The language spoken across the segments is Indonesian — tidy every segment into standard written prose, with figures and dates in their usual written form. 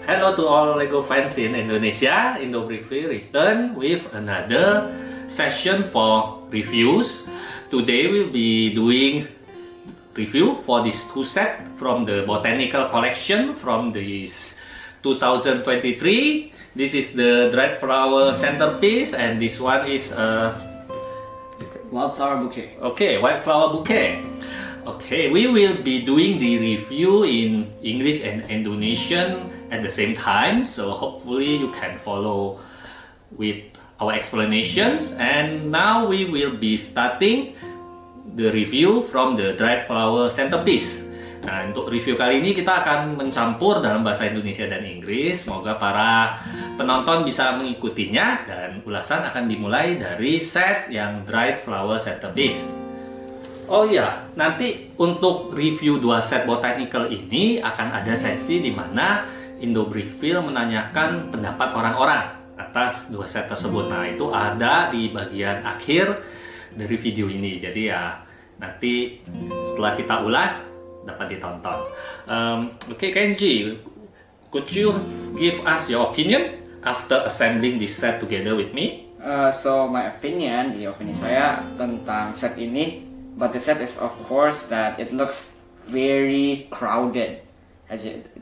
Hello to all Lego fans in Indonesia. IndoBriefly return with another session for reviews. Today we'll be doing review for these two sets from the botanical collection from this 2023. This is the dried flower centerpiece, and this one is a wildflower bouquet. okay, white flower bouquet. Okay, we will be doing the review in English and Indonesian at the same time, so hopefully you can follow with our explanations. And now we will be starting the review from the dried flower centerpiece. Nah, untuk review kali ini kita akan mencampur dalam bahasa Indonesia dan Inggris. Semoga para penonton bisa mengikutinya, dan ulasan akan dimulai dari set yang dried flower centerpiece. Oh iya, nanti untuk review dua set botanical ini akan ada sesi di mana IndoBriefly menanyakan pendapat orang-orang atas dua set tersebut. Nah, itu ada di bagian akhir dari video ini. Jadi ya, nanti setelah kita ulas dapat ditonton. Okay, Kenji, could you give us your opinion after assembling this set together with me? So my opinion, saya tentang set ini, but the set is of course that it looks very crowded.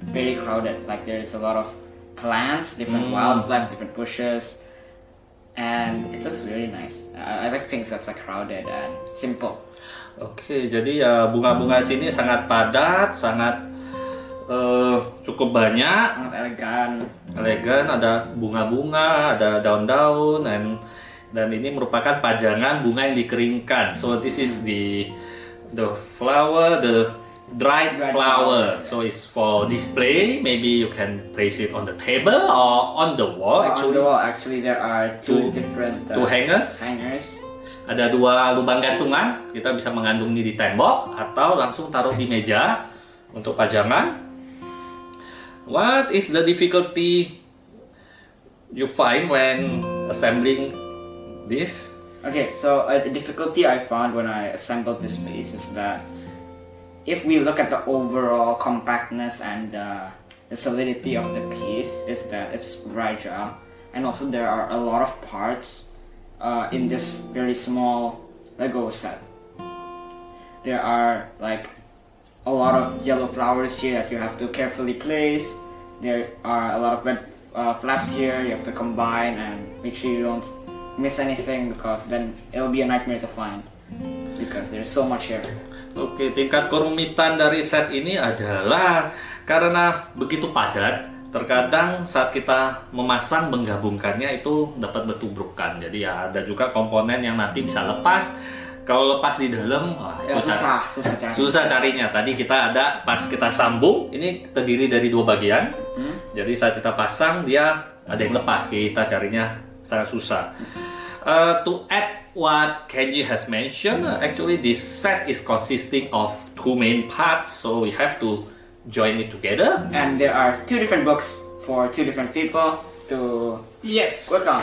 Very crowded. Like there's a lot of plants, different wildlife, different bushes, and it looks very nice. I like things that's like crowded and simple. Oke, jadi ya bunga-bunga sini sangat padat, sangat cukup banyak, Sangat elegan. ada bunga-bunga, ada daun-daun, dan ini merupakan pajangan bunga yang dikeringkan. So this is the flower, the dried flower. So it's for display. Maybe you can place it on the table or on the wall. On the wall, actually, there are two different two hangers. Ada dua lubang gantungan. Kita bisa menggantung ini di tembok atau langsung taruh di meja untuk pajangan. What is the difficulty you find when assembling this? Okay, so the difficulty I found when I assembled this piece is that if we look at the overall compactness and the solidity of the piece, is that it's fragile, and also there are a lot of parts in this very small Lego set. There are like a lot of yellow flowers here that you have to carefully place. There are a lot of red flaps here you have to combine and make sure you don't miss anything, because then it'll be a nightmare to find because there's so much here. Oke, tingkat kerumitan dari set ini adalah karena begitu padat, terkadang saat kita memasang menggabungkannya itu dapat bertubrukan. Jadi ya ada juga komponen yang nanti bisa lepas. Kalau lepas di dalam, susah carinya. Tadi kita ada pas kita sambung, ini terdiri dari dua bagian. Jadi saat kita pasang dia ada yang lepas, kita carinya sangat susah. To add what Kenji has mentioned, actually this set is consisting of two main parts, so we have to join it together. And there are two different books for two different people to work on.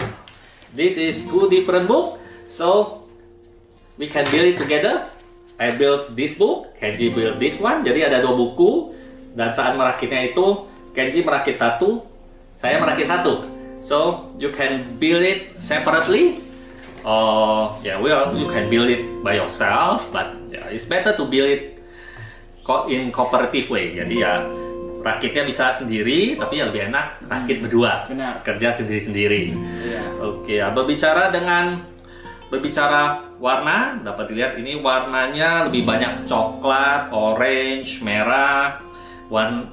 This is two different books, so we can build it together. I built this book, Kenji built this one. Jadi ada dua buku, dan saat merakitnya itu Kenji merakit satu, saya merakit satu. So you can build it separately. You can build it by yourself, but it's better to build it in cooperative way. Jadi ya rakitnya bisa sendiri, tapi ya lebih enak rakit berdua. Benar. Kerja sendiri-sendiri. Yeah. Oke, berbicara warna, dapat dilihat ini warnanya lebih banyak coklat, orange, merah,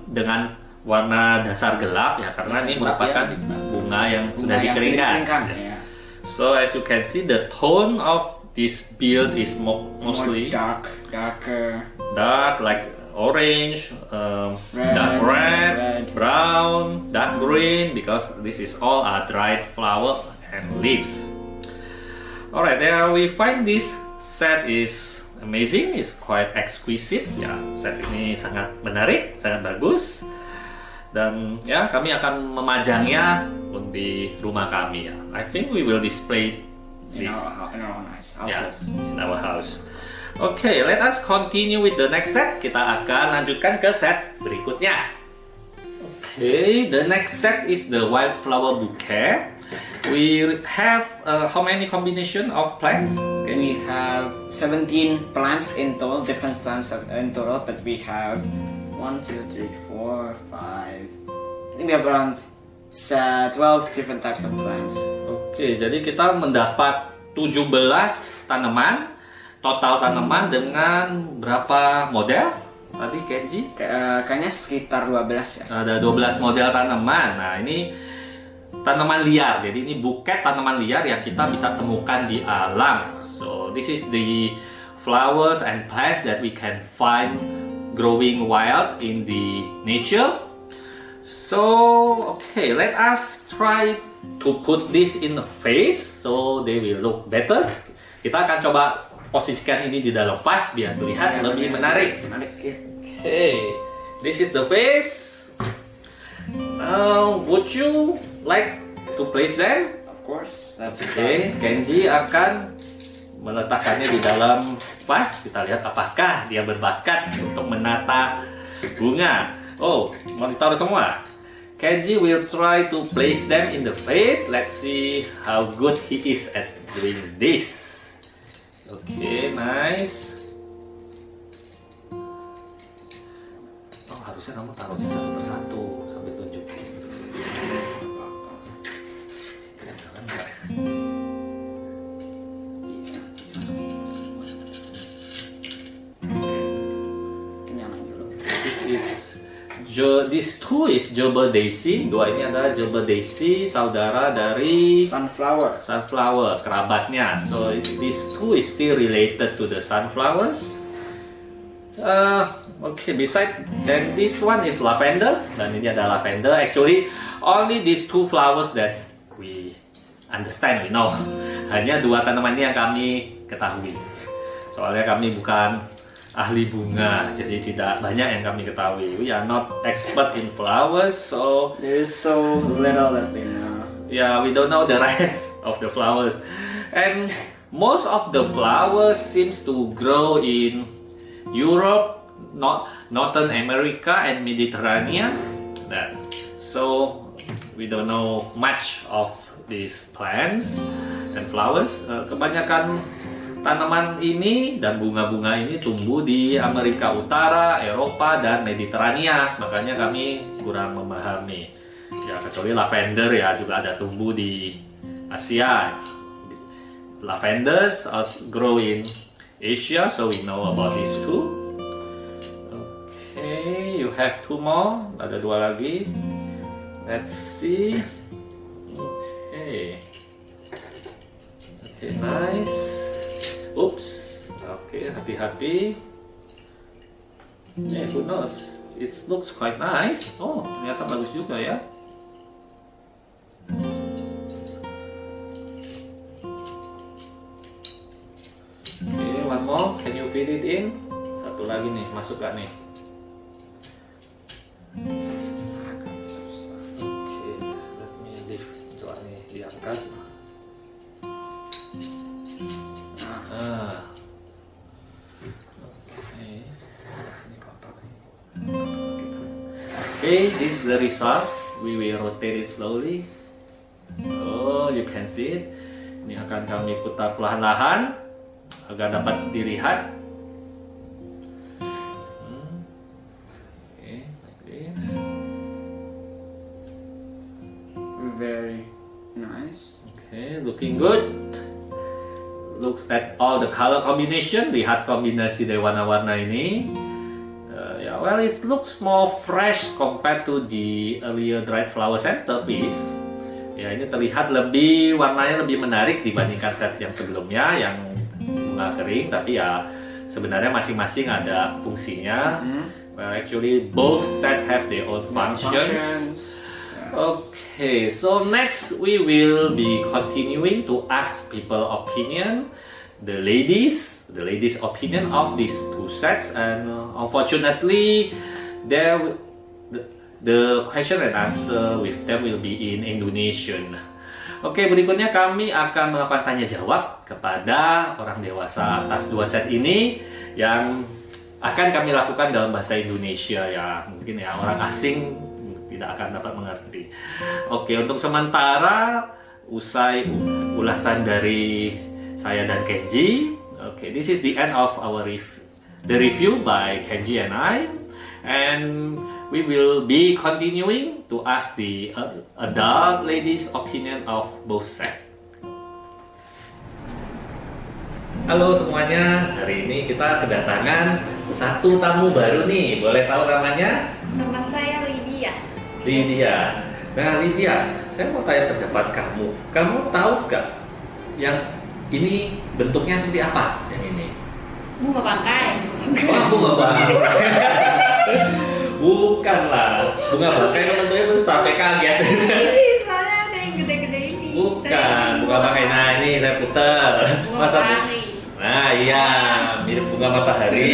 dengan warna dasar gelap ya, karena ini merupakan bunga yang sudah dikeringkan. So as you can see, the tone of this build is mostly dark, like orange, dark red, brown, dark green, because this is all dried flower and leaves. Alright, there we find this set is amazing, is quite exquisite. Ya, set ini sangat menarik, sangat bagus. Dan ya, kami akan memajangnya di rumah kami ya. I think we will display this in our houses. In our house. Okay, let us continue with the next set. Kita akan lanjutkan ke set berikutnya. Okay, the next set is the wildflower bouquet. We have how many combination of plants? We have 17 plants in total, different plants in total, but we have 1, 2, 3, 4, 5. I think we have around 12 different types of plants. Oke, jadi kita mendapat 17 tanaman, total tanaman dengan berapa model? Tadi Kenji? Kayaknya sekitar 12 ya. Ada 12 model tanaman. Nah, ini tanaman liar. Jadi ini buket tanaman liar yang kita bisa temukan di alam. So, this is the flowers and plants that we can find growing wild in the nature. So, okay, let us try to put this in a vase so they will look better. Kita akan coba posisikan ini di dalam vas biar terlihat lebih menarik. Okay, this is the vase. Now, would you like to place them? Of course. That's Okay, Kenji akan meletakkannya di dalam vas. Kita lihat apakah dia berbakat untuk menata bunga. Oh, mau ditaruh semua. Kenji will try to place them in the vase. Let's see how good he is at doing this. Okay, nice. Oh, harusnya kamu taruhnya satu persatu sambil tunjukin. Jangan enggak. This two is Jilbert Daisy. Dua ini adalah Jilbert Daisy, saudara dari sunflower, kerabatnya. So these two is still related to the sunflowers. Okay, beside then this one is lavender, dan ini ada lavender. Actually, only these two flowers that we understand, we know. Hanya dua tanaman ini yang kami ketahui. Soalnya kami bukan ahli bunga, jadi tidak banyak yang kami ketahui. We are not expert in flowers, so there is so little that we know. Yeah, we don't know the rest of the flowers, and most of the flowers seems to grow in Europe, Northern America, and Mediterranean. So we don't know much of these plants and flowers. Kebanyakan tanaman ini dan bunga-bunga ini tumbuh di Amerika Utara, Eropa, dan Mediterania. Makanya kami kurang memahami. Ya, kecuali lavender ya juga ada tumbuh di Asia. Lavenders grow in Asia, so we know about these two. Okay, you have two more. Ada dua lagi. Let's see. Okay, nice. Oops, okay, hati-hati. Who knows? It looks quite nice. Oh, ternyata bagus juga ya. Okay, one more. Can you fit it in? Satu lagi nih, masuk gak nih? Okay, let me leave. Coba nih diangkat. Okay, this is the result. We will rotate it slowly, so you can see it. Ini akan kami putar perlahan-lahan agar dapat dilihat. Okay, like this. Very nice. Okay, looking good. Looks at all the color combination. Lihat kombinasi dari warna-warna ini. Well, it looks more fresh compared to the earlier dried flower centerpiece. Ya, ini terlihat warnanya lebih menarik dibandingkan set yang sebelumnya yang bunga kering. Tapi ya sebenarnya masing-masing ada fungsinya. Well, actually both sets have their own functions. Okay, so next we will be continuing to ask people opinion. The ladies' opinion of these two sets, and unfortunately, the question and answer with them will be in Indonesian. Oke, berikutnya kami akan melakukan tanya jawab kepada orang dewasa atas dua set ini yang akan kami lakukan dalam bahasa Indonesia ya. Mungkin ya orang asing tidak akan dapat mengerti. Oke, untuk sementara usai ulasan dari saya dan Kenji. Oke, this is the end of our review by Kenji and I, and we will be continuing to ask the adult ladies' opinion of both sets. Halo semuanya, hari ini kita kedatangan satu tamu baru nih. Boleh tahu namanya? Nama saya Lydia. Lydia. Nah Lydia, saya mau tanya pendapat kamu. Kamu tahu gak yang ini bentuknya seperti apa? Yang ini? Bunga bangkai. Wah, bunga bangkai. Bukan lah. Bunga bangkai kan bentuknya besar, sampai kaget. Soalnya ada yang gede-gede ini. Bukan, bunga bangkai. Nah ini saya putar. Bunga matahari. Nah iya, mirip bunga matahari.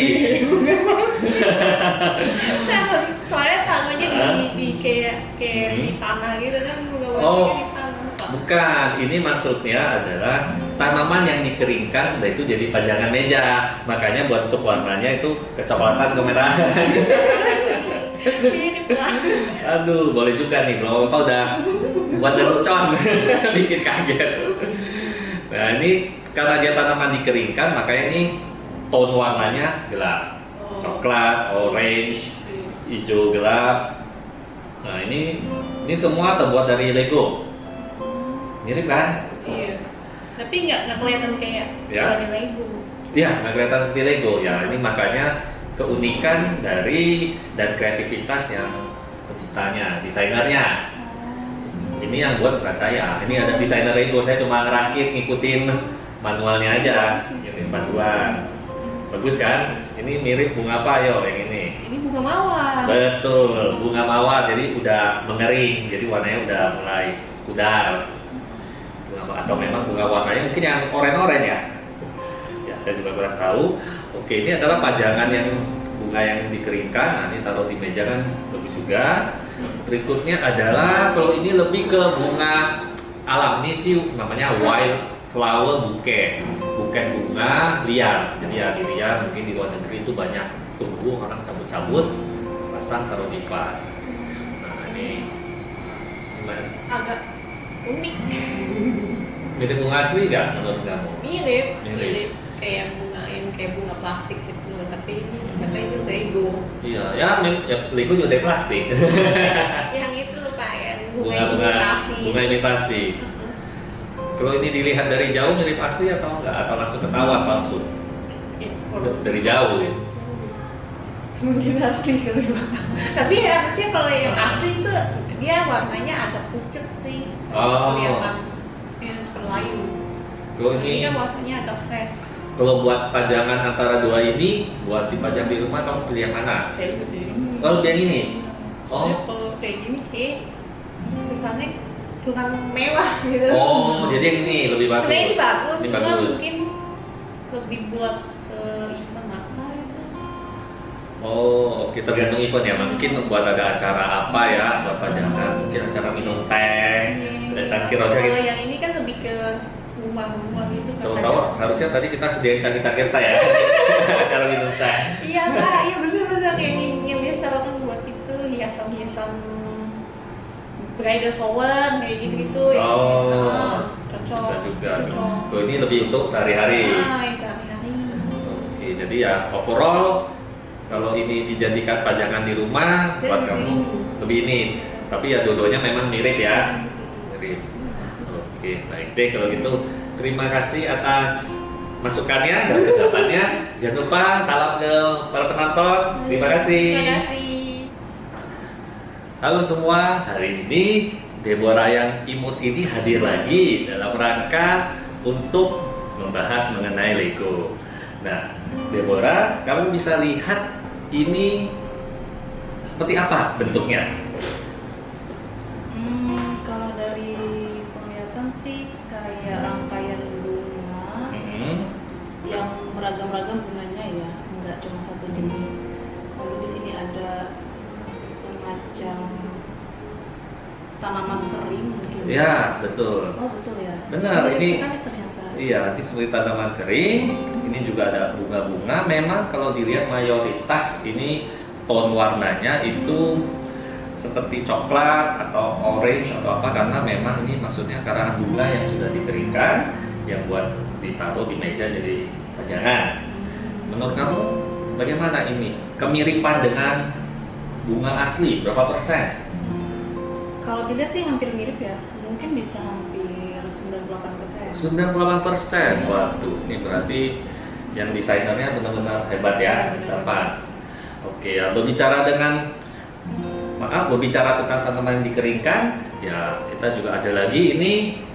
Soalnya tangannya di kayak di tanah gitu kan, bunga bangkai di tanah. Bukan, ini maksudnya adalah tanaman yang dikeringkan dan itu jadi pajangan meja. Makanya buat untuk warnanya itu kecoklatan, kemerahan. Mirip lah. Aduh, boleh juga nih kalau Bapak udah buat lelucon, bikin kaget. Nah ini karena dia tanaman dikeringkan, makanya ini tone warnanya gelap, coklat, orange, hijau gelap. Nah ini semua terbuat dari Lego. Mirip kan? Iya. Tapi nggak kelihatan kayak dari Lego. Iya, nggak kelihatan seperti Lego. Ya ini makanya keunikan dari dan kreativitas yang penciptanya, desainernya. Ini yang buat bukan saya. Ini ada desainer Lego. Saya cuma ngerakit, ngikutin manualnya aja. Ini panduan. Bagus kan? Ini mirip bunga apa yo yang ini? Ini bunga mawar. Betul, bunga mawar. Jadi udah mengering. Jadi warnanya udah mulai pudar. Atau memang bunga warnanya mungkin yang oranye-oranye ya? Ya, saya juga kurang tahu. Oke, ini adalah pajangan yang bunga yang dikeringkan. Nah, ini taruh di meja kan bagus juga. Berikutnya adalah kalau ini lebih ke bunga alam. Ini sih namanya wild flower bouquet. Bukan bunga liar. Jadi ya di liar mungkin di luar negeri itu banyak tumbuh, orang cabut-cabut, pasang taruh di vas. Nah, ini gimana? Agak unik. Mirip bunga asli nggak menurut kamu? Mirip. Mirip. Kayak bunga plastik gitu loh, tapi ini ternyata itu Lego. Iya, ya Lego juga dari plastik. Yang itu loh Pak, yang bunga imitasi. Bunga imitasi. Kalau ini dilihat dari jauh mirip asli atau enggak? Atau langsung ketahuan palsu? Dari jauh. Mungkin asli kali Pak. Tapi harusnya kalau yang asli itu dia warnanya agak pucat sih. Kelihatan yang seperti lain. Kalau Ini kan warnanya agak fresh. Kalau buat pajangan antara dua ini, buat dipajang di rumah, kamu pilih yang mana? Saya lebih dari ini. Kalau yang ini? Soalnya kalau kayak gini kayak kesannya kurang mewah gitu. Oh, jadi yang ini lebih bagus. Sebenarnya ini bagus, Ini cuma bagus. mungkin lebih buat event apa gitu. Oh, oke, tergantung event ya. Mungkin buat ada acara apa ya, buat pajangan. Mungkin acara minum teh, ada cangkir rosnya gitu. Kalau yang ini kan lebih ke rumah-rumah gitu. Kalau tahu harusnya tadi kita sediain cangkir-cangkir teh ya. Acara minum teh. Iya Pak, iya benar-benar yang biasa orang buat itu hiasan-hiasan bridal shower kayak gitu-gitu. Cocok. Bisa juga. Cocok. Tuh, ini lebih untuk sehari-hari. Yang sehari-hari. Oke, jadi ya overall kalau ini dijadikan pajangan di rumah Saya buat lebih kamu ini. lebih ini. Tapi ya dua-duanya memang mirip ya. Mirip. Oke, baik deh kalau gitu. Terima kasih atas masukannya dan pendapatnya. Jangan lupa salam ke para penonton. Terima kasih. Terima kasih. Halo semua, hari ini Deborah yang imut ini hadir lagi dalam rangka untuk membahas mengenai Lego. Nah, Deborah, kamu bisa lihat ini seperti apa bentuknya? Kalau dari penglihatan sih kayak rangkaian bunga yang beragam-ragam bunganya ya, nggak cuma satu jenis. Lalu di sini ada semacam tanaman kering mungkin. Ya, betul. Oh betul ya. Benar, Mirip ini sekali ternyata. Iya, nanti seperti tanaman kering. Ini juga ada bunga-bunga. Memang kalau dilihat mayoritas ini tone warnanya itu seperti coklat atau orange atau apa, karena memang ini maksudnya karangan bunga yang sudah dikeringkan yang buat ditaruh di meja jadi pajangan. Menurut kamu bagaimana ini kemiripan dengan bunga asli, berapa persen? Kalau dilihat sih hampir mirip ya, mungkin bisa hampir 98%. 98%. Waduh, ini berarti yang desainernya benar-benar hebat ya, bisa pas. Oke, ya, berbicara tentang tanaman yang dikeringkan, ya kita juga ada lagi ini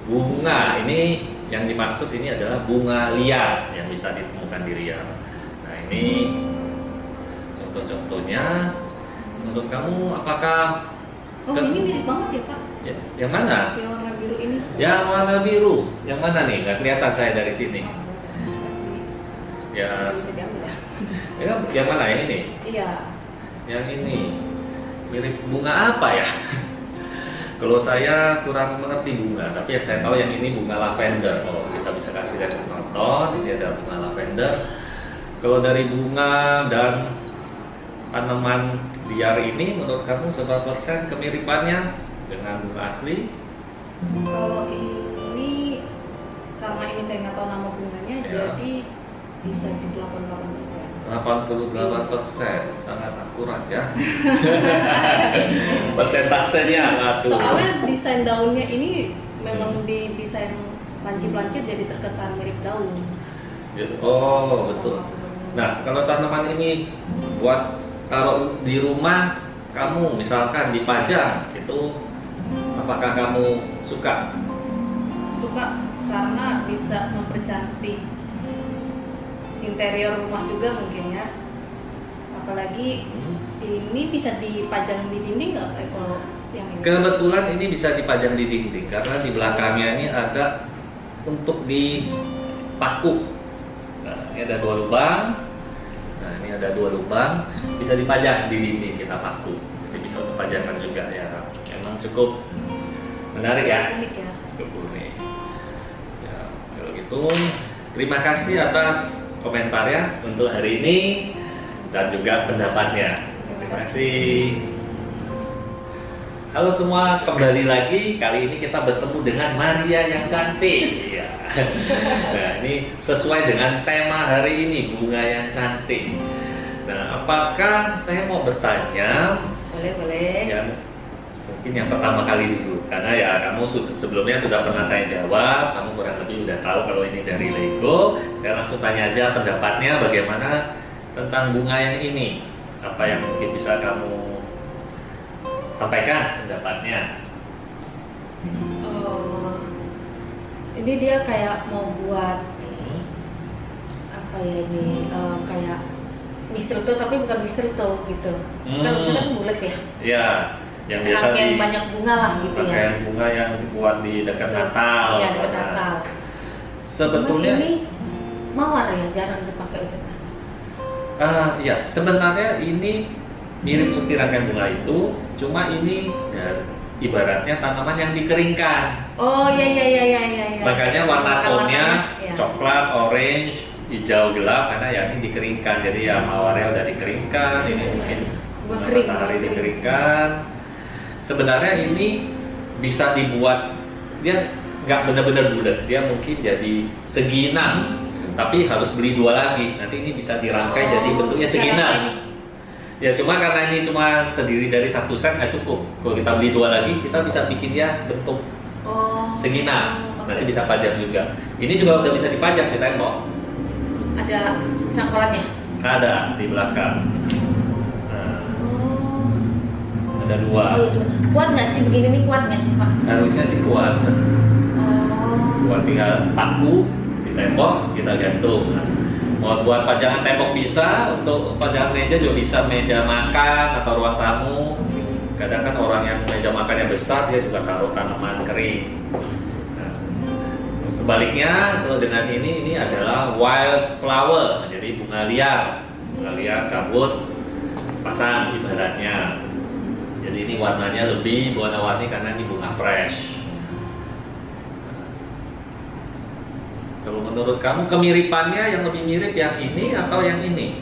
bunga. Ini yang dimaksud ini adalah bunga liar yang bisa ditemukan di Riau. Nah, ini contoh-contohnya. Menurut kamu apakah Ini mirip banget ya Pak? ya, yang mana? Yang warna biru ini. Yang warna biru. Yang mana nih? Nggak kelihatan saya dari sini. Ya, Bisa diambil ya? yang mana? Yang ini? Iya. Yang ini mirip bunga apa ya? Kalau saya kurang mengerti bunga, tapi yang saya tahu yang ini bunga lavender. Oh, kita bisa kasih lihat ke penonton. Ini ada bunga lavender. Kalau dari bunga dan tanaman liar ini, menurut kamu seberapa persen kemiripannya dengan bunga asli? Kalau ini karena ini saya nggak tahu nama bunganya, Ya. jadi bisa di 88%. 88%, sangat akurat ya. Persentasenya waduh. Soalnya desain daunnya ini memang didesain lancip-lancip jadi terkesan mirip daun. Oh, betul. Nah, kalau tanaman ini buat taruh di rumah kamu, misalkan dipajang, itu apakah kamu suka? Suka karena bisa mempercantik interior rumah juga mungkin ya. Apalagi ini bisa dipajang di dinding nggak kalau yang ini? Kebetulan ini bisa dipajang di dinding karena di belakangnya ini ada untuk dipaku. Nah, ini ada 2 lubang. Nah, ini ada 2 lubang, bisa dipajang di dinding, kita paku. Jadi bisa untuk pajangan juga ya. Emang cukup menarik ya. Unik ya. Cukup unik. Ya, kalau gitu terima kasih atas komentarnya untuk hari ini dan juga pendapatnya. Terima kasih. Halo semua, kembali lagi. Kali ini kita bertemu dengan Maria yang cantik. Iya. Nah, ini sesuai dengan tema hari ini, bunga yang cantik. Nah, apakah saya mau bertanya? Boleh. Ya, mungkin yang pertama kali dulu, karena ya kamu sebelumnya sudah pernah tanya jawab, kamu kurang lebih udah tahu kalau ini dari Lego. Saya langsung tanya aja pendapatnya bagaimana tentang bunga yang ini. Apa yang mungkin bisa kamu sampaikan pendapatnya? Ini dia kayak mau buat apa ya ini kayak mistletoe tapi bukan mistletoe gitu. Kan misalnya bulat ya. Ya, yang biasa rangkaian banyak bunga lah gitu ya. Rangkaian bunga yang dibuat di dekat Natal. Iya, dekat Natal. Sebetulnya ini mawar ya, jarang dipakai untuk Natal. Ya, sebenarnya ini mirip seperti rangkaian bunga itu, cuma ini ibaratnya tanaman yang dikeringkan. Oh iya. Makanya warna tone-nya ya. coklat, orange, hijau gelap karena ya ini dikeringkan. Jadi ya mawarnya udah dikeringkan, ini mungkin Bunga kering, matahari bunga kering. dikeringkan. Sebenarnya ini bisa dibuat, dia nggak benar-benar bulat, dia mungkin jadi segina, tapi harus beli 2 lagi. Nanti ini bisa dirangkai jadi bentuknya bisa segina. rangkai ini. Ya cuma karena ini cuma terdiri dari 1 set nggak cukup. Kalau kita beli 2 lagi, kita bisa bikin dia bentuk segina. Nanti bisa pajang juga. Ini juga udah bisa dipajang di tembok. Ada cangkolannya. Ada di belakang. Nah, ada 2. Oh iya, kuat nggak sih begini nih, kuat nggak sih Pak? Harusnya sih kuat. Buat tinggal paku di tembok kita gantung. Nah, mau buat pajangan tembok bisa, untuk pajangan meja juga bisa, meja makan atau ruang tamu. Kadang kan orang yang meja makannya besar dia juga taruh tanaman kering. Nah, sebaliknya kalau dengan ini adalah wild flower, jadi bunga liar cabut pasang ibaratnya. Jadi ini warnanya lebih warna-warni karena ini bunga fresh. Kalau menurut kamu kemiripannya yang lebih mirip yang ini atau yang ini?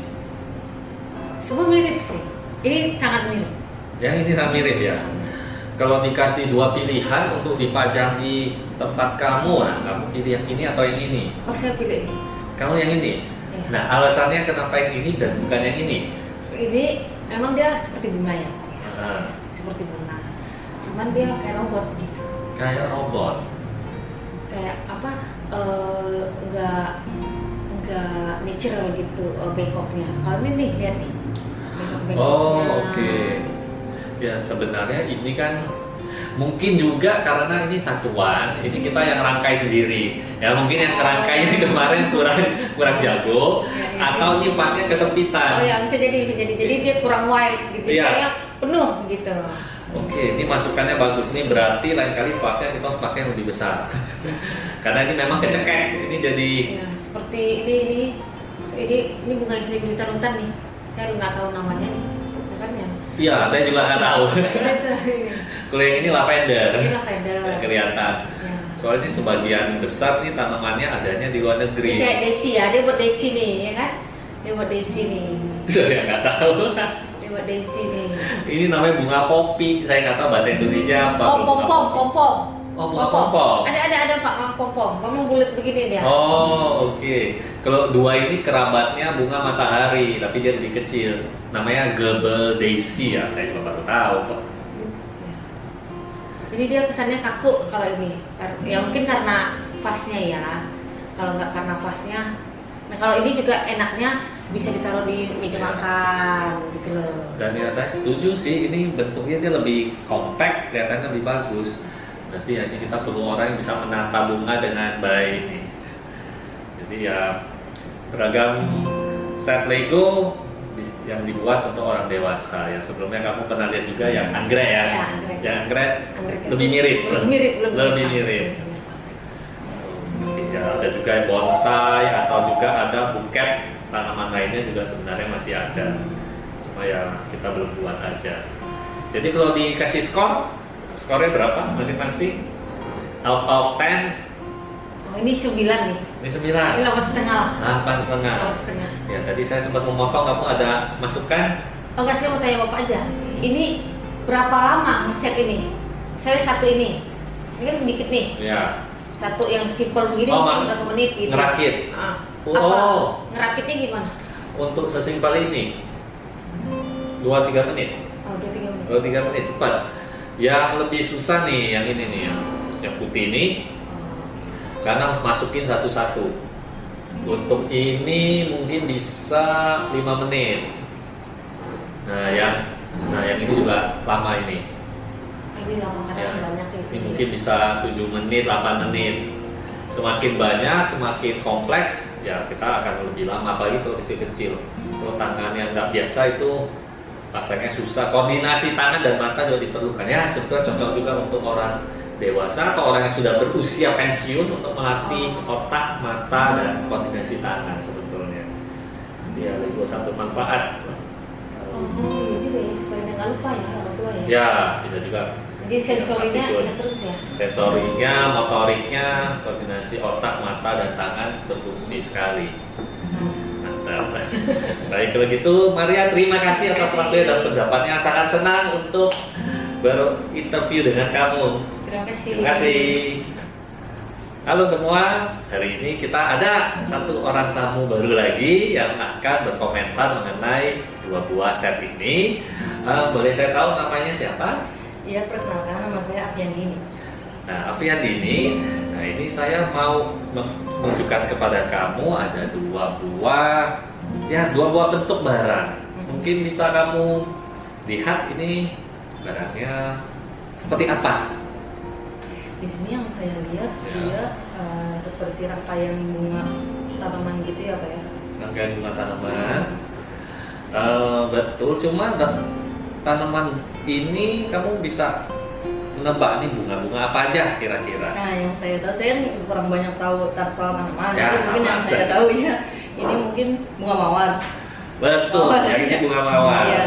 Semua mirip sih. Ini sangat mirip. Yang ini sangat mirip ya. Kalau dikasih dua pilihan untuk dipajang di tempat kamu, nah kamu pilih yang ini atau yang ini? Oh, saya pilih ini. Kamu yang ini. Iya. Nah, alasannya kenapa yang ini dan bukan yang ini? Ini memang dia seperti bunga ya, Pak, ya. Nah, Seperti bunga. Cuman dia kayak robot gitu. kayak robot. Kayak apa? Enggak natural gitu bengkoknya. Kalau ini nih, lihat nih. Oh, oke. Ya sebenarnya ini kan mungkin juga karena ini satuan, ini kita yang rangkai sendiri. Ya mungkin yang rangkai ini kemarin kurang jago, atau ini pasnya kesempitan. Oh ya, bisa jadi. Jadi dia kurang wide gitu, Iya. kayak penuh gitu. Oke, ini masukannya bagus nih, berarti lain kali pasnya kita harus pakai yang lebih besar. Karena ini memang kecekek, ini jadi Ya, seperti ini bunga yang sering diuntan-untan nih. Saya nggak tahu namanya nih, makanya. iya, saya juga nggak tahu. Kalau yang ini lavender. Ini lavender. Ya, kelihatan. Ya. Soalnya ini sebagian besar nih tanamannya adanya di luar Ini negeri. kayak desi ya, dia buat desi nih, ya kan? Dia buat desi nih. Saya nggak tahu. Dia buat desi nih. Ini namanya bunga poppy. Saya nggak tahu bahasa Indonesia apa. Oh, Bunga pom-pom. Oh, bunga pom-pom. Ada Pak, pom-pom. Memang bulat begini dia. Oh, oke. Kalau dua ini kerabatnya bunga matahari, tapi dia lebih kecil. Namanya Gebel Daisy ya. Saya juga baru tahu. Ya. Jadi dia kesannya kaku kalau ini. Ya mungkin karena vasnya ya. Kalau nggak karena vasnya. Nah kalau ini juga enaknya bisa ditaruh di meja makan gitu loh. Dan ya saya setuju sih. Ini bentuknya dia lebih compact, kelihatannya lebih bagus. Berarti ya ini kita perlu orang yang bisa menata bunga dengan baik nih. Jadi ya beragam set Lego yang dibuat untuk orang dewasa. Ya sebelumnya kamu pernah lihat juga yang anggrek ya. Ya, anggrek. Yang anggrek Anggrek lebih mirip. Lebih mirip. Ya, ada juga yang bonsai atau juga ada buket tanaman lainnya juga sebenarnya masih ada. Cuma ya kita belum buat aja. Jadi kalau dikasih skornya berapa masing-masing? Out of 10? Oh ini 9 nih. Ini 9. Ini 8,5 lah. 8,5. 8,5. Ya tadi saya sempat memotong, kamu ada masukan? Oh enggak, saya mau tanya Bapak aja. Ini berapa lama ngeset ini? Saya satu ini. Ini kan dikit nih. Ya. Satu yang simple begini Oh, mungkin berapa menit gitu. ngerakit? Ah. Oh. Apa? Ngerakitnya gimana? Untuk sesimpel ini 2-3 menit. Oh, 2-3 menit. 2-3 menit cepat. Yang lebih susah nih yang ini nih yang putih ini. Oh. Karena harus masukin satu-satu. Untuk ini mungkin bisa 5 menit. Nah yang ini juga lama ini. Ini lama karena Ya, banyak ya. ini mungkin bisa 7 menit, 8 menit. Semakin banyak, semakin kompleks, ya kita akan lebih lama. Apalagi kalau kecil-kecil. Kalau tangan yang nggak biasa itu rasanya susah. Koordinasi tangan dan mata juga diperlukan. Ya sebetulnya cocok juga untuk orang dewasa atau orang yang sudah berusia pensiun untuk melatih otak, mata, dan koordinasi tangan sebetulnya. Ya, Lego satu manfaat. Oh, iya juga ya supaya dia nggak lupa ya orang tua ya. Ya, bisa juga. Jadi sensorinya Betul. ingat terus ya. Sensorinya, motoriknya, koordinasi otak, mata, dan tangan berfungsi sekali. Mantap. Baik, kalau gitu Maria terima kasih atas waktunya dan pendapatnya. Sangat senang untuk berinterview dengan kamu. Terima kasih. Terima kasih. Halo semua, hari ini kita ada satu orang tamu baru lagi yang akan berkomentar mengenai dua buah set ini. Boleh saya tahu namanya siapa? Iya, perkenalkan nama saya Afiandini. Nah, Afiandini, nah ini saya mau menunjukkan kepada kamu ada dua buah bentuk barang. Mungkin bisa kamu lihat ini barangnya seperti apa? Di sini yang saya lihat Ya. dia seperti rangkaian bunga tanaman gitu ya Pak ya. Rangkaian bunga tanaman. Betul, cuma tanaman ini kamu bisa menebak nih bunga-bunga apa aja kira-kira? Nah yang saya tahu, saya kurang banyak tahu soal tanaman. Ya, Tapi mungkin sama yang saya saja. tahu ya, ini mungkin bunga mawar. Betul, Mawar. yang ini bunga mawar. Iya.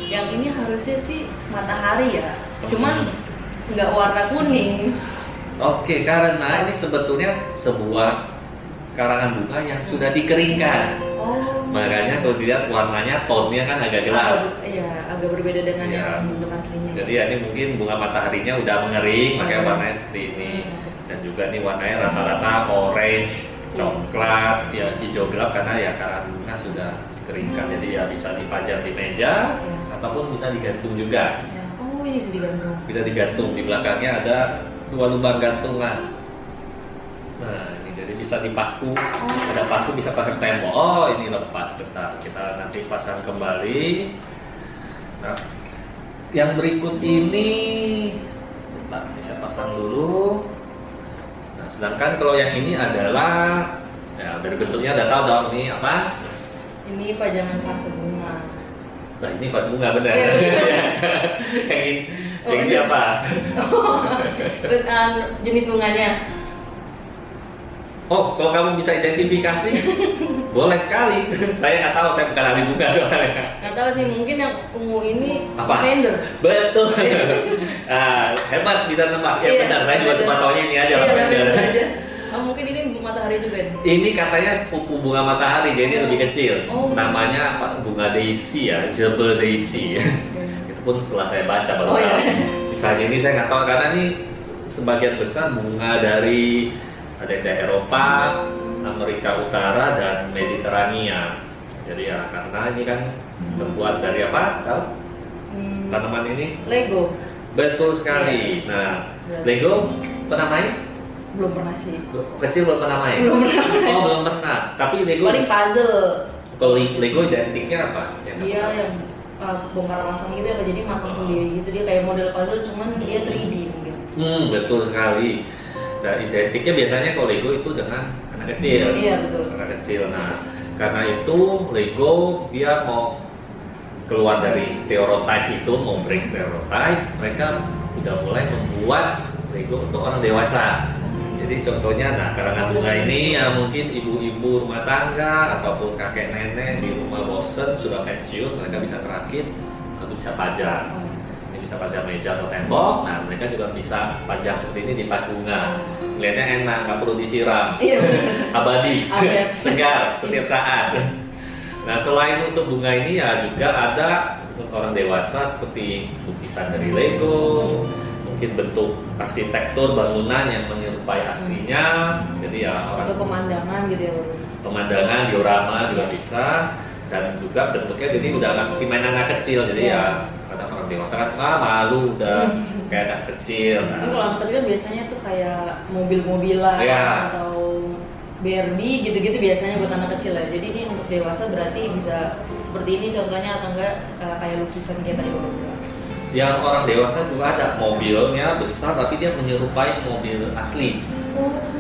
Yang ini harusnya sih matahari ya. Cuman nggak warna kuning. Oke, karena ini sebetulnya sebuah karangan bunga yang sudah dikeringkan. Oh. Makanya kalau dilihat warnanya tone-nya kan agak gelap. Iya, agak berbeda dengan Iya. yang bentuk aslinya. Jadi ya ini mungkin bunga mataharinya udah mengering, makanya Hmm. warnanya seperti ini. Dan juga nih warnanya rata-rata orange, coklat, ya hijau gelap karena ya karang bunga sudah dikeringkan. Jadi ya bisa dipajang di meja Iya. ataupun bisa digantung juga. Ya. Oh, ini bisa digantung. Bisa digantung, di belakangnya ada 2 lubang gantungan. Nah ini jadi bisa dipaku, ada paku bisa pasang tembok. Oh ini lepas, bentar kita nanti pasang kembali. Nah yang berikut ini sebentar, ini saya pasang dulu. Nah sedangkan kalau yang ini adalah, ya dari bentuknya udah tahu dong ini apa? Ini pajangan vase bunga. Nah ini vas bunga bener. Iya, yang ini, Oh, yang ini iya. apa? Jenis bunganya. Oh, kalau kamu bisa identifikasi, boleh sekali. Saya nggak tahu, saya bukan ahli bunga soalnya. Nggak tahu sih, mungkin yang ungu ini Apa? lavender. Betul. Hebat bisa nebak. Ya Iya, benar, saya juga lavender. cuma taunya ini aja. Iya, lavender. lavender aja. Oh, mungkin ini matahari juga nih. Ini katanya sepupu bunga matahari, jadi lebih kecil. Oh. Namanya apa? Bunga daisy ya, jebel daisy. Itu pun setelah saya baca baru Oh, tahu. iya. Sisanya ini saya nggak tahu karena ini sebagian besar bunga dari ada yang dari Eropa, Amerika Utara dan Mediterania. Jadi ya karena ini kan terbuat dari apa? Tahu? Hmm, Tanaman ini? Lego. Betul sekali. Nah, Lego pernah main? Belum pernah sih. Kecil belum pernah main? Belum pernah. Oh, belum pernah. Tapi Lego, Paling puzzle. kalau Lego identiknya apa? Yang Dia yang bongkar pasang gitu ya, Pak. Jadi masang sendiri gitu. Dia kayak model puzzle, cuman dia 3D mungkin. Betul sekali. Nah, identiknya biasanya kalau Lego itu dengan anak kecil. Iya, betul. Anak kecil. Nah, karena itu Lego dia mau keluar dari stereotype itu, mau break stereotype, mereka udah mulai membuat Lego untuk orang dewasa. Jadi contohnya, nah karangan bunga ini ya mungkin ibu-ibu rumah tangga ataupun kakek nenek di rumah bosen sudah pensiun, mereka bisa kerakit, lalu bisa pajang. Ini bisa pajang meja atau tembok. Nah mereka juga bisa pajang seperti ini di vas bunga. Lihatnya enak, nggak perlu disiram, Iya, bener. abadi, Awet. segar setiap saat. Nah selain untuk bunga ini ya juga ada untuk orang dewasa seperti lukisan dari Lego, mungkin bentuk arsitektur bangunan yang menyerupai aslinya. Jadi ya Atau orang pemandangan gitu ya, Pak. pemandangan diorama juga bisa, dan juga bentuknya jadi udah nggak seperti main anak kecil. Jadi Iya. ya kadang orang dewasa kan malu udah kayak anak kecil. Ini kalau anak kecil kan biasanya tuh kayak mobil-mobilan Iya. atau Barbie gitu-gitu biasanya buat anak kecil ya. Jadi ini untuk dewasa berarti bisa seperti ini contohnya, atau enggak kayak lukisan kayak tadi Bapak bilang. Yang orang dewasa juga ada mobilnya besar tapi dia menyerupai mobil asli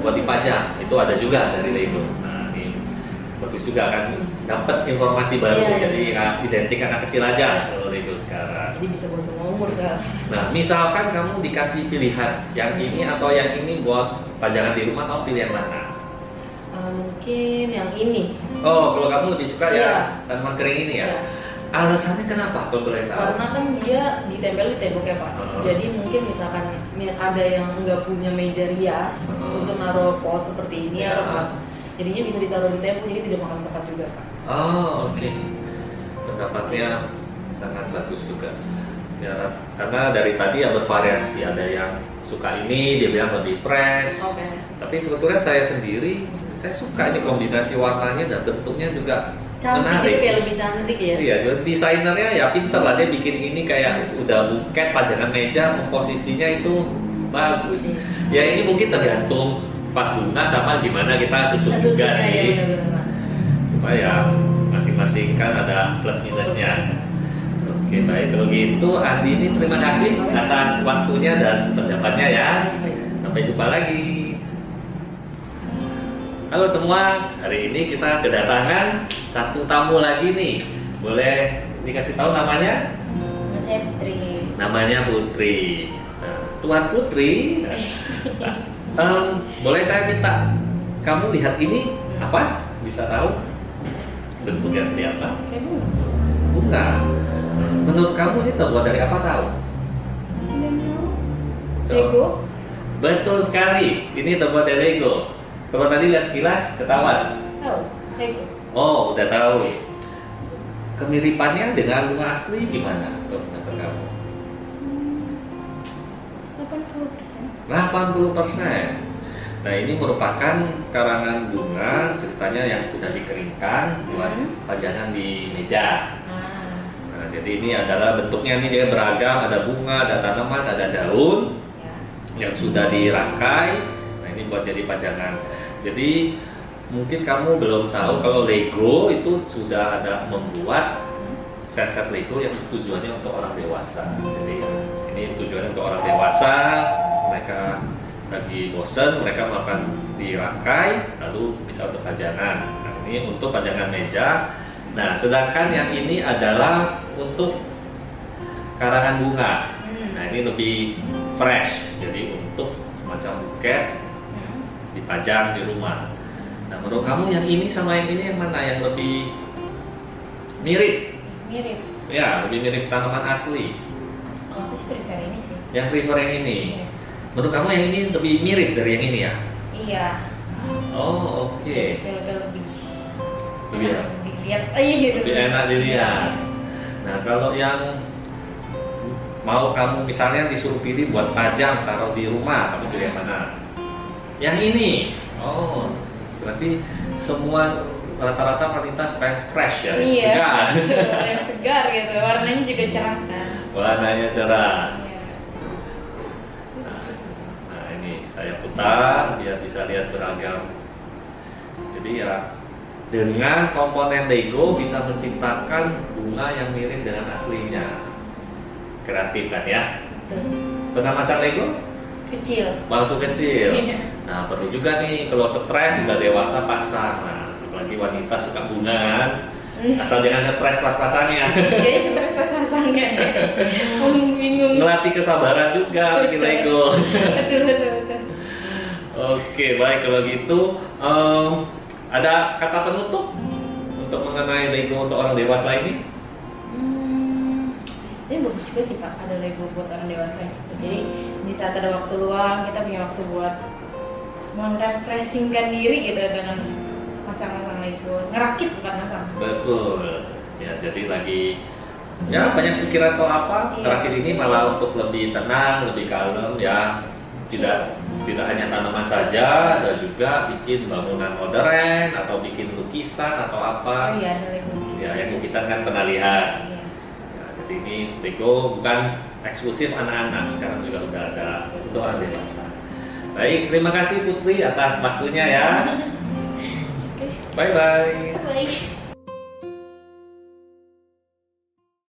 buat dipajang. Itu ada juga dari Lego. Nah ini bagus juga kan, dapat informasi baru. Iya, Jadi iya. identik anak kecil aja kalau Lego sekarang. Jadi bisa buat semua umur sekarang. Nah misalkan kamu dikasih pilihan yang ini atau yang ini buat pajangan di rumah, kamu pilih yang mana? Mungkin yang ini. Oh kalau kamu lebih suka Iya. ya tanaman kering ini ya. Iya. Alasannya kenapa kalau boleh tahu? Karena kan dia ditempel di tembok ya Pak. Jadi mungkin misalkan ada yang nggak punya meja rias untuk naruh pot seperti ini Ya. atau vas, jadinya bisa ditaruh di tembok, jadi tidak makan tempat juga Pak. Oh oke, pendapatnya sangat bagus juga. Ya karena dari tadi ya bervariasi, ada yang suka ini dia bilang lebih fresh. Oke. Tapi sebetulnya saya sendiri saya suka ini kombinasi warnanya dan bentuknya juga Cantik menarik. gitu, kayak lebih cantik ya. Iya, jadi desainernya ya pinter lah, dia bikin ini kayak udah buket pajangan meja, komposisinya itu bagus. Ya ini mungkin tergantung vas bunga sama gimana kita susun Nah, juga susunya ya sih. benar-benar Pak. Supaya masing-masing kan ada plus minusnya. Oke baik, kalau gitu Andi ini terima kasih atas waktunya dan pendapatnya ya. Sampai jumpa lagi. Halo semua, hari ini kita kedatangan satu tamu lagi nih. Boleh dikasih tahu namanya? Mas Putri. Namanya Putri. Nah, Tuan Putri, boleh saya minta kamu lihat ini apa? Bisa tahu bentuknya seperti apa? Kayak bunga. Bunga. Menurut kamu ini terbuat dari apa tahu? Lego. Betul sekali. Ini terbuat dari Lego. Kalau tadi lihat sekilas ketahuan. Tahu. Lego. Oh, udah tahu. Kemiripannya dengan bunga asli gimana? Menurut pendapat kamu? 80%. 80%. Nah, ini merupakan karangan bunga ceritanya yang sudah dikeringkan buat pajangan di meja. Nah, jadi ini adalah bentuknya ini dia beragam, ada bunga, ada tanaman, ada daun yang sudah dirangkai. Nah, ini buat jadi pajangan. Jadi mungkin kamu belum tahu kalau Lego itu sudah ada membuat set-set Lego yang tujuannya untuk orang dewasa. Jadi ini tujuannya untuk orang dewasa, mereka lagi bosen, mereka makan dirangkai, lalu bisa untuk pajangan. Nah, ini untuk pajangan meja. Nah, sedangkan yang ini adalah untuk karangan bunga. Nah, ini lebih fresh, jadi untuk semacam buket dipajang di rumah. Nah, menurut kamu yang ini sama yang ini yang mana yang lebih mirip? Mirip. Ya, lebih mirip tanaman asli. Kalau aku sih prefer ini sih. Yang prefer yang ini. Iya. Menurut kamu yang ini lebih mirip dari yang ini ya? Iya. Oh, oke. Lebih. Lebih enak. Dilihat. Iya. Lebih enak dilihat. Nah, kalau yang mau kamu misalnya disuruh pilih buat pajang taruh di rumah, kamu pilih yang mana? Yang ini. Oh, berarti semua rata-rata wanita suka yang fresh ya, Iya. segar. Yang segar gitu. Warnanya juga cerah kan. Warnanya cerah. Iya. Nah, ini saya putar biar bisa lihat beragam. Jadi ya dengan komponen Lego bisa menciptakan bunga yang mirip dengan aslinya. Kreatif kan ya? Pernah masang Lego? Kecil. Waktu kecil. Iya. Nah, perlu juga nih kalau stres sudah dewasa pasang. Nah, apalagi wanita suka bunga kan. Asal jangan stres pas pasangnya. Jadi stres pasangnya ya. Bingung. Melatih kesabaran juga bikin Lego. Betul. Oke, baik kalau gitu. Ada kata penutup untuk mengenai Lego untuk orang dewasa ini? Ini bagus juga sih Pak, ada Lego buat orang dewasa. Jadi di saat ada waktu luang kita punya waktu buat merefreshingkan diri gitu dengan masang-masang Lego, ngerakit bukan masang. Betul. Ya, jadi lagi ya banyak pikiran atau apa. Iya. Terakhir ini malah untuk lebih tenang, lebih kalem ya. Tidak hanya tanaman saja, ada juga bikin bangunan modern atau bikin lukisan atau apa. Oh iya, ada Lego lukisan. Ya, yang lukisan kan pernah lihat. Iya. Ya, jadi ini Lego bukan eksklusif anak-anak, sekarang juga udah ada untuk orang dewasa. Baik, terima kasih Putri atas waktunya ya. Oke. Bye bye. Bye.